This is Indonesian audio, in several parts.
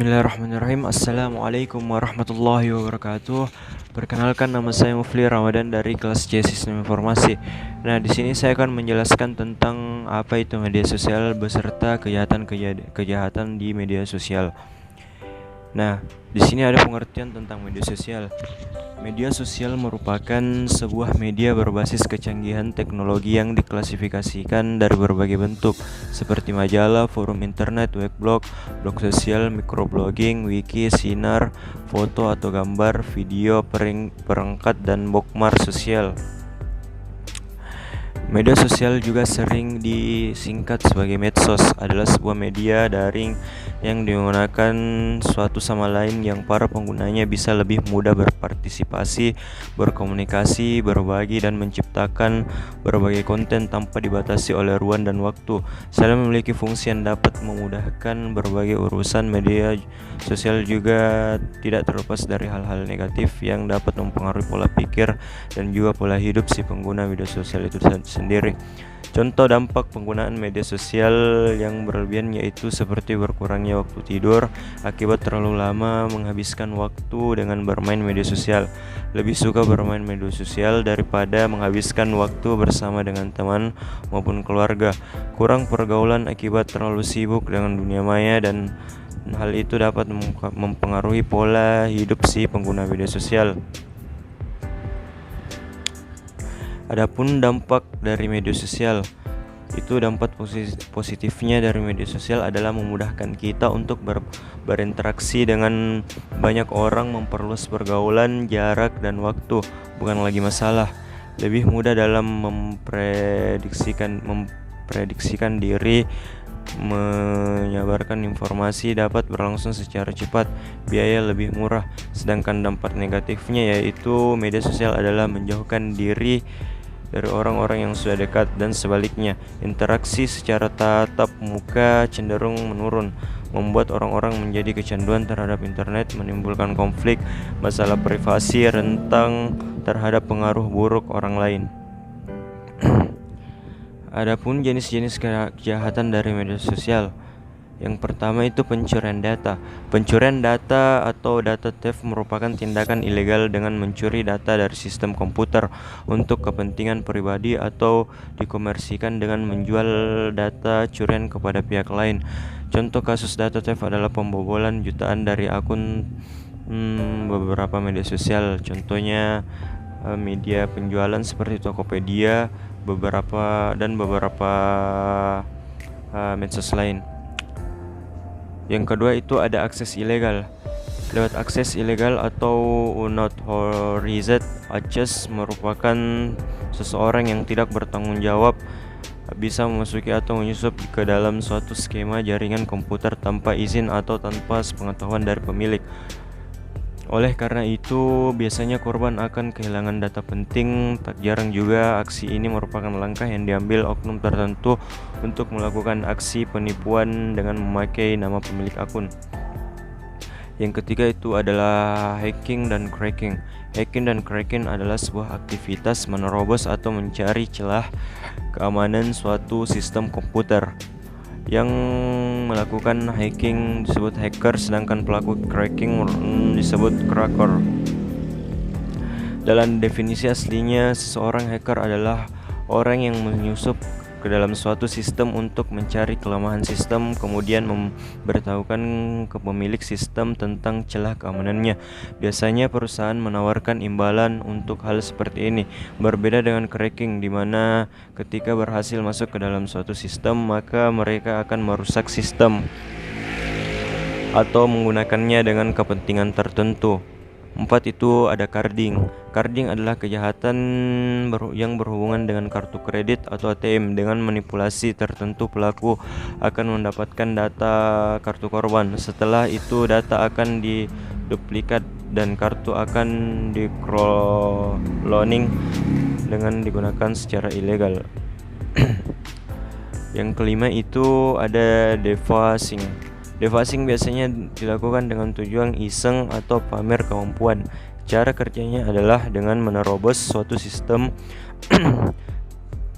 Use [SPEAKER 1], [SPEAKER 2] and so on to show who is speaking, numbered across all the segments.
[SPEAKER 1] Bismillahirrahmanirrahim. Assalamualaikum warahmatullahi wabarakatuh. Perkenalkan, nama saya Mufli Ramadan dari kelas C Sistem Informasi. Nah, di sini saya akan menjelaskan tentang apa itu media sosial beserta kejahatan di media sosial. Nah, di sini ada pengertian tentang media sosial. Media sosial merupakan sebuah media berbasis kecanggihan teknologi yang diklasifikasikan dari berbagai bentuk, seperti majalah, forum internet, weblog, blog sosial, microblogging, wiki, sinar, foto atau gambar, video, perangkat, dan bookmark sosial. Media sosial juga sering disingkat sebagai medsos, adalah sebuah media daring yang digunakan suatu sama lain yang para penggunanya bisa lebih mudah berpartisipasi, berkomunikasi, berbagi, dan menciptakan berbagai konten tanpa dibatasi oleh ruang dan waktu. Selain memiliki fungsi yang dapat memudahkan berbagai urusan, media sosial juga tidak terlepas dari hal-hal negatif yang dapat mempengaruhi pola pikir dan juga pola hidup si pengguna media sosial itu sendiri. Contoh dampak penggunaan media sosial yang berlebihan yaitu seperti berkurangnya waktu tidur akibat terlalu lama menghabiskan waktu dengan bermain media sosial. Lebih suka bermain media sosial daripada menghabiskan waktu bersama dengan teman maupun keluarga. Kurang pergaulan akibat terlalu sibuk dengan dunia maya, dan hal itu dapat mempengaruhi pola hidup si pengguna media sosial. Adapun dampak dari media sosial, itu dampak positifnya dari media sosial adalah memudahkan kita untuk berinteraksi dengan banyak orang, memperluas pergaulan, jarak, dan waktu bukan lagi masalah. Lebih mudah dalam memprediksikan diri, menyebarkan informasi dapat berlangsung secara cepat, biaya lebih murah. Sedangkan dampak negatifnya yaitu media sosial adalah menjauhkan diri dari orang-orang yang sudah dekat, dan sebaliknya, interaksi secara tatap muka cenderung menurun, membuat orang-orang menjadi kecanduan terhadap internet, menimbulkan konflik, masalah privasi, rentang terhadap pengaruh buruk orang lain. Adapun jenis-jenis kejahatan dari media sosial, yang pertama itu pencurian data. Pencurian data atau data theft merupakan tindakan ilegal dengan mencuri data dari sistem komputer untuk kepentingan pribadi atau dikomersikan dengan menjual data curian kepada pihak lain. Contoh kasus data theft adalah pembobolan jutaan dari akun beberapa media sosial. Contohnya media penjualan seperti Tokopedia, beberapa medsos lain. Yang kedua itu ada akses ilegal. Lewat akses ilegal atau unauthorized access merupakan seseorang yang tidak bertanggung jawab bisa memasuki atau menyusup ke dalam suatu skema jaringan komputer tanpa izin atau tanpa sepengetahuan dari pemilik. Oleh karena itu, biasanya korban akan kehilangan data penting. Tak jarang juga aksi ini merupakan langkah yang diambil oknum tertentu untuk melakukan aksi penipuan dengan memakai nama pemilik akun. Yang ketiga itu adalah hacking dan cracking. Hacking dan cracking adalah sebuah aktivitas menerobos atau mencari celah keamanan suatu sistem komputer. Yang melakukan hacking disebut hacker, sedangkan pelaku cracking disebut cracker. Dalam definisi aslinya, seseorang hacker adalah orang yang menyusup ke dalam suatu sistem untuk mencari kelemahan sistem, kemudian memberitahukan ke pemilik sistem tentang celah keamanannya. Biasanya perusahaan menawarkan imbalan untuk hal seperti ini. Berbeda dengan cracking, di mana ketika berhasil masuk ke dalam suatu sistem, maka mereka akan merusak sistem atau menggunakannya dengan kepentingan tertentu. 4 itu ada carding. Carding adalah kejahatan yang berhubungan dengan kartu kredit atau ATM. Dengan manipulasi tertentu, pelaku akan mendapatkan data kartu korban. Setelah itu data akan diduplikat dan kartu akan di-cloning dengan digunakan secara ilegal. Yang kelima itu ada defacing. Defacing biasanya dilakukan dengan tujuan iseng atau pamer kemampuan. Cara kerjanya adalah dengan menerobos suatu sistem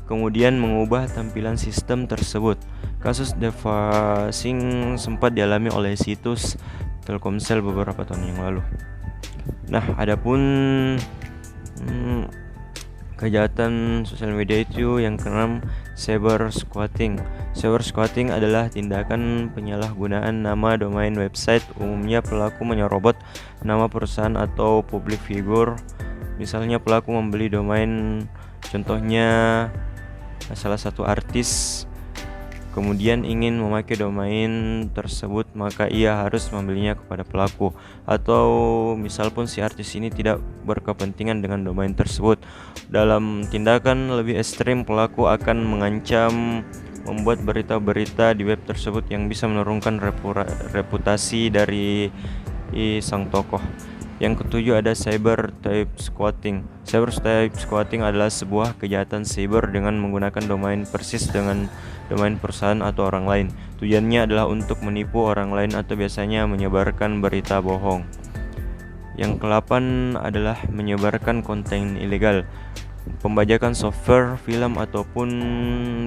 [SPEAKER 1] kemudian mengubah tampilan sistem tersebut. Kasus defacing sempat dialami oleh situs Telkomsel beberapa tahun yang lalu. Nah, adapun kejahatan sosial media itu yang keenam, cyber squatting. Cyber squatting adalah tindakan penyalahgunaan nama domain website. Umumnya pelaku menyerobot nama perusahaan atau public figure. Misalnya pelaku membeli domain, contohnya salah satu artis, kemudian ingin memakai domain tersebut, maka ia harus membelinya kepada pelaku. Atau misal pun si artis ini tidak berkepentingan dengan domain tersebut. Dalam tindakan lebih ekstrim, pelaku akan mengancam membuat berita-berita di web tersebut yang bisa menurunkan reputasi dari sang tokoh. Yang ketujuh ada cyber type squatting. Cyber type squatting adalah sebuah kejahatan cyber dengan menggunakan domain persis dengan domain perusahaan atau orang lain. Tujuannya adalah untuk menipu orang lain atau biasanya menyebarkan berita bohong. Yang ke-8 adalah menyebarkan konten ilegal. Pembajakan software, film ataupun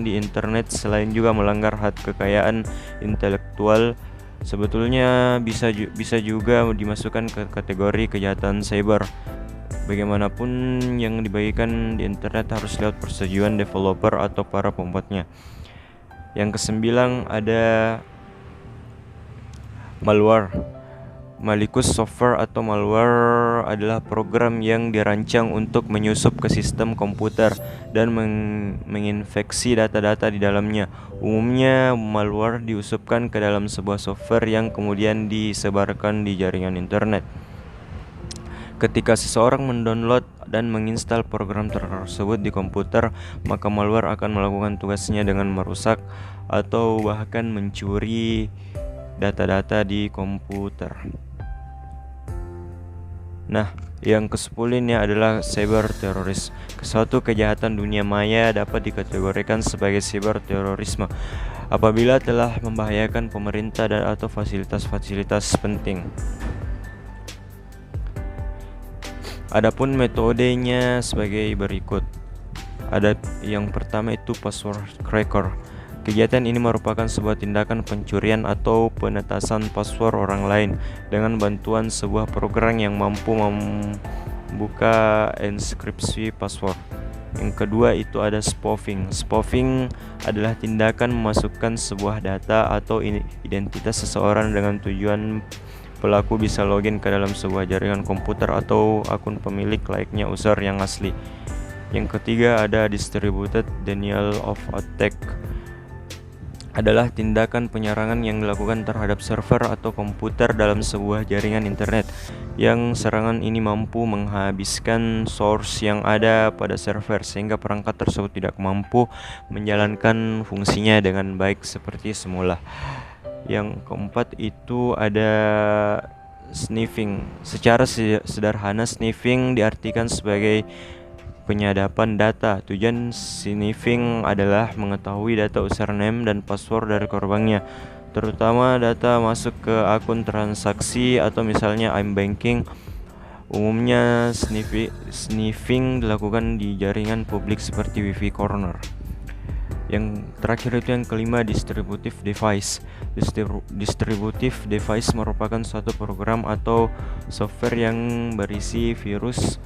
[SPEAKER 1] di internet selain juga melanggar hak kekayaan intelektual, sebetulnya bisa juga dimasukkan ke kategori kejahatan cyber. Bagaimanapun yang dibagikan di internet harus lewat persetujuan developer atau para pembuatnya. Yang ke-9 ada malware. Malicious software atau malware adalah program yang dirancang untuk menyusup ke sistem komputer dan menginfeksi data-data di dalamnya. Umumnya malware diusupkan ke dalam sebuah software yang kemudian disebarkan di jaringan internet. Ketika seseorang mendownload dan menginstal program tersebut di komputer, maka malware akan melakukan tugasnya dengan merusak atau bahkan mencuri data-data di komputer. Nah, yang ke-10 ini adalah cyber teroris. Suatu kejahatan dunia maya dapat dikategorikan sebagai cyber terorisme apabila telah membahayakan pemerintah dan atau fasilitas-fasilitas penting. Adapun metodenya sebagai berikut. Ada yang pertama itu password cracker. Kegiatan ini merupakan sebuah tindakan pencurian atau penetasan password orang lain dengan bantuan sebuah program yang mampu membuka enkripsi password. Yang kedua itu ada spoofing. Spoofing adalah tindakan memasukkan sebuah data atau identitas seseorang dengan tujuan pelaku bisa login ke dalam sebuah jaringan komputer atau akun pemilik layaknya user yang asli. Yang ketiga ada distributed denial of attack. Adalah tindakan penyerangan yang dilakukan terhadap server atau komputer dalam sebuah jaringan internet, yang serangan ini mampu menghabiskan source yang ada pada server sehingga perangkat tersebut tidak mampu menjalankan fungsinya dengan baik seperti semula. Yang keempat itu ada sniffing. Secara sederhana, sniffing diartikan sebagai penyadapan data. Tujuan sniffing adalah mengetahui data username dan password dari korbannya, terutama data masuk ke akun transaksi atau misalnya iBanking. Umumnya sniffing dilakukan di jaringan publik seperti Wi-Fi corner. Yang terakhir itu yang kelima, distributive device. Distributive device merupakan suatu program atau software yang berisi virus.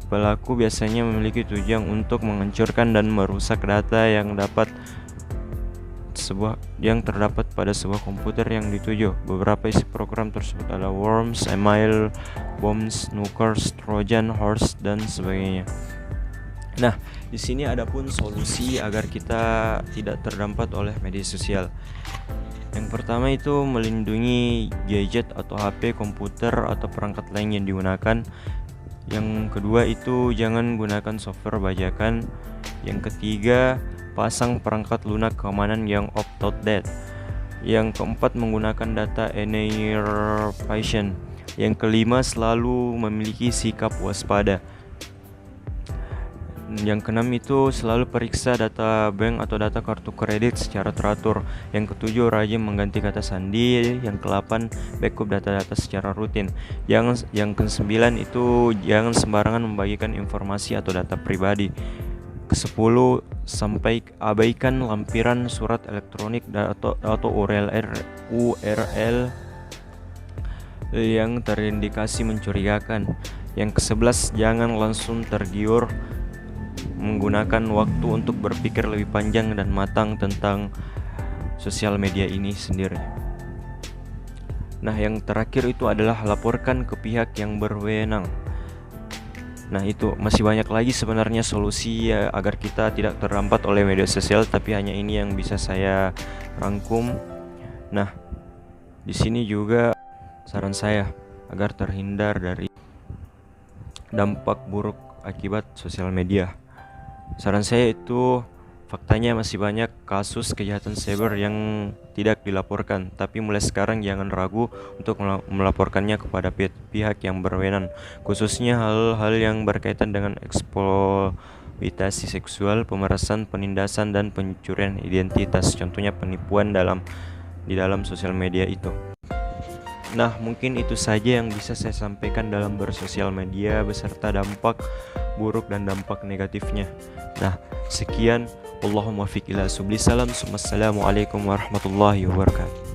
[SPEAKER 1] Pelaku biasanya memiliki tujuan untuk menghancurkan dan merusak data yang terdapat pada sebuah komputer yang dituju. Beberapa isi program tersebut adalah worms, email, bombs, nukers, trojan horse dan sebagainya. Nah, di sini ada pun solusi agar kita tidak terdampak oleh media sosial. Yang pertama itu melindungi gadget atau HP, komputer atau perangkat lain yang digunakan. Yang kedua itu jangan gunakan software bajakan. Yang ketiga, pasang perangkat lunak keamanan yang opt-out-date. Yang keempat, menggunakan data encryption. Yang kelima, selalu memiliki sikap waspada. Yang keenam itu selalu periksa data bank atau data kartu kredit secara teratur. Yang ketujuh, rajin mengganti kata sandi. Yang ke-8, backup data-data secara rutin. Yang ke-9 itu jangan sembarangan membagikan informasi atau data pribadi. Ke-10, sampai abaikan lampiran surat elektronik atau URL yang terindikasi mencurigakan. Yang ke-11, jangan langsung tergiur, menggunakan waktu untuk berpikir lebih panjang dan matang tentang sosial media ini sendiri. Nah, yang terakhir itu adalah laporkan ke pihak yang berwenang. Nah, itu masih banyak lagi sebenarnya solusi ya, agar kita tidak terdampak oleh media sosial, tapi hanya ini yang bisa saya rangkum. Nah, di sini juga saran saya agar terhindar dari dampak buruk akibat sosial media. Saran saya itu, faktanya masih banyak kasus kejahatan cyber yang tidak dilaporkan, tapi mulai sekarang jangan ragu untuk melaporkannya kepada pihak yang berwenang, khususnya hal-hal yang berkaitan dengan eksploitasi seksual, pemerasan, penindasan, dan pencurian identitas, contohnya penipuan di dalam sosial media itu. Nah, mungkin itu saja yang bisa saya sampaikan dalam bersosial media beserta dampak buruk dan dampak negatifnya. Nah, sekian. Allahumma fiq ila subli salam. Assalamualaikum warahmatullahi wabarakatuh.